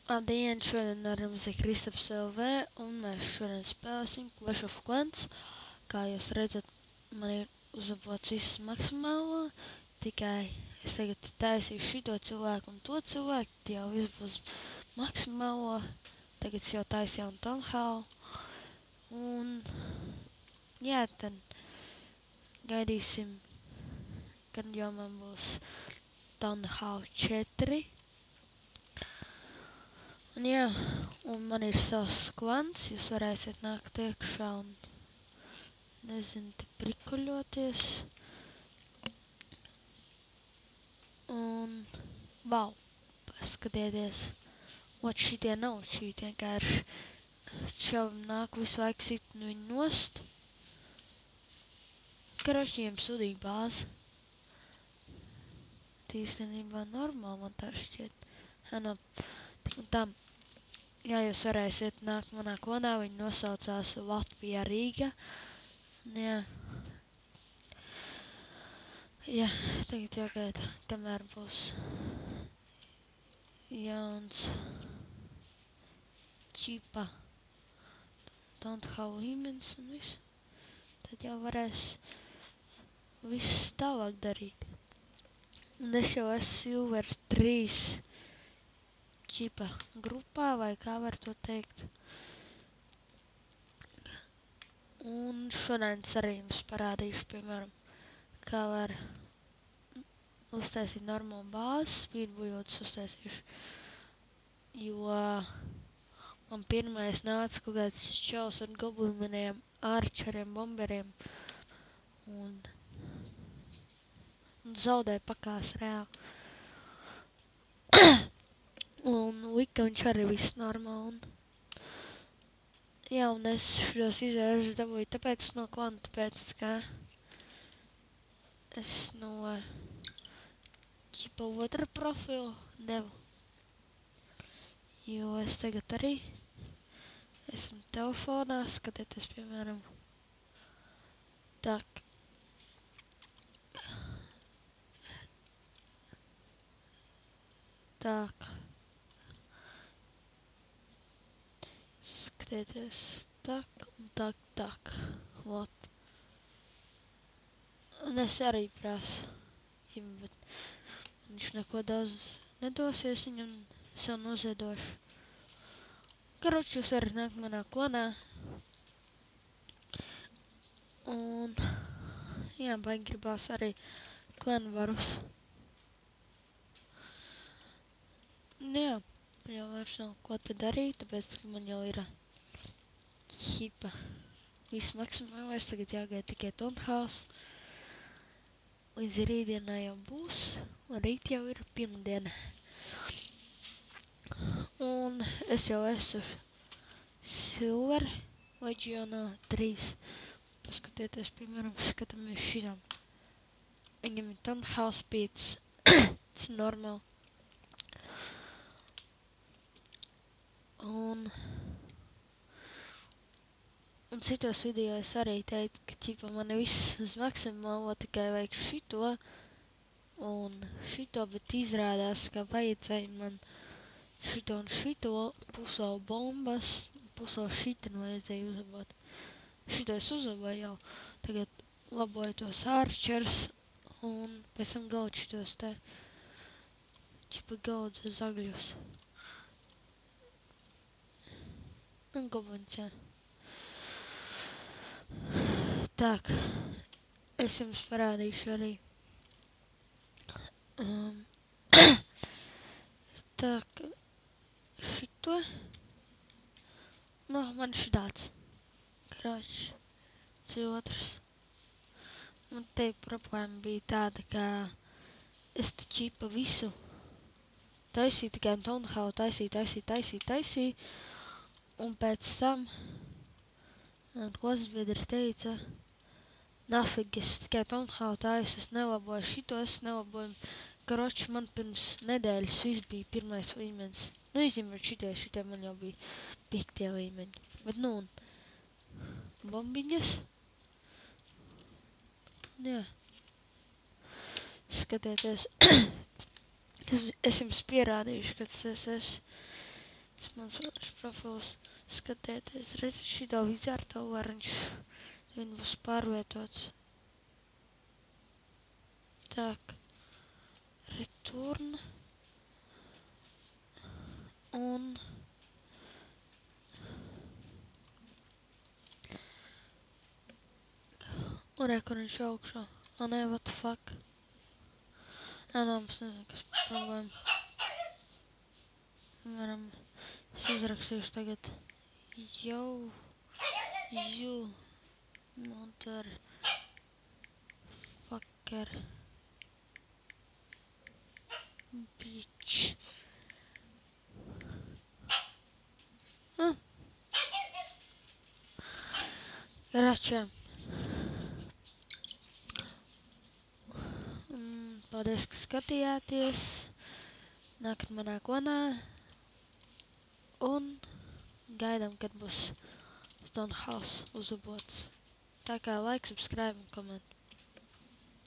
Labdien, šodien ar jums ir Kristaps LV, un mēs šodien spēlēsim Clash of Clans. Kā jūs redzat, man ir uzlabots viss maksimālo, tikai es tagad taisīšu šito cilvēku un to cilvēku, jau viss būs maksimālo. Tagad es jau taisu jaunu Town Hall, un jā, tad gaidīsim, kad jau man būs Town Hall 4. Un jā, un man ir savs klans, jūs varēsiet nākt iekšā un, nezinu, te prikuļoties. Un, vau, paskatieties, ot šitie nav šīt vienkārši. Šaubam nāk visu laiku sit viņu nost. Karoši viņiem sudīga bāze. Tīstenībā normāli man tā šķiet. No, tik un tam. Jā, jūs varēsiet nākt manā klanā, viņi nosaucās Latvija Rīga. Jā. Jā, tagad jāgaida, kamēr būs jauns čipa Town Hall līmenis un viss. Tad jau varēs viss tālāk darīt. Un es jau esmu Silver 3 čipa grupā, vai kā var to teikt. Un šodien es arī jums parādīšu, piemēram, kā var uztaisīt normālu bāzi, speedbojotus uztaisīšu. Jo man pirmais nāca kaut kāds čels ar gobliniem, arčeriem, bomberiem. Un zaudēja pakās reāli. Un lika viņš arī viss normāli. Jā, un es šos izvēršus dabūju tāpēc no klana, tāpēc, ka es no ķipa otra profilu devu. Jo es tagad arī esmu telefonā, skatieties, piemēram, tak. Tak. Skatieties, tak un tak, tak. Vot. Un es arī prasu viņam, bet viņš neko daudz nedosies viņam, es jau noziedošu. Karoči, jūs varat nākt manā klanā. Un, jā, baigi gribās arī klanu varus. Jā, jau vairs nav ko te darīt, tāpēc, ka man jau ir hipa. Viss maksimālais, tagad jāgaida tikai Town Halls. Līdz rītdienā jau būs, un rīt jau ir pirmdiena. Un es jau esmu Silver Legionā 3. Paskatieties, piemēram, skatāmies šitam. Viņam ir Town Hall speeds. Tas ir normāli. Un citos video es arī teicu, ka ķipa man viss uz maksimālo, tikai vajag šito un šito, bet izrādās, ka vajadzēja man šito un šito, pusau bombas, pusau šitinu vajadzēja uzlabot. Šito es uzlaboju jau, tagad laboju tos archers un pēc tam gaudz šitos te, ķipa gaudz zagļus. Un goblins, jā. Tak, es jums parādīšu arī. Tak, šito. No, man šitāds. Kroč, otrs. Un te problēma bija tāda, ka es te čipa visu taisīju, tikai Town Hall taisīju. Un pēc tam man klases biedri teica, nafig, es tikai Town Hall taisu, es nelaboju šito, es nelaboju. Karoči, man pirms nedēļas viss bija pirmais līmenis. Nu, izņemot šitie man jau bija 5. līmeņi. Bet nu, un bombiņas. Jā, skatieties. Es jums pierādīšu, ka tas mans otrs profils. Skatieties, redziet šito vizārto variņš. Viņi būs pārvietots. Tak. Return. Un re, kur viņš augšā. Nē, what the fuck. Nē, mums nezinu, kas problēma. Varam, es uzrakstīšu tagad. Yo, you, mother, fucker, bitch. Rača. Paldies, ka skatījāties. Nākat manā konā. Un gaidām, kad būs Stonehouse uzlabots. Tā kā like, subscribe un koment.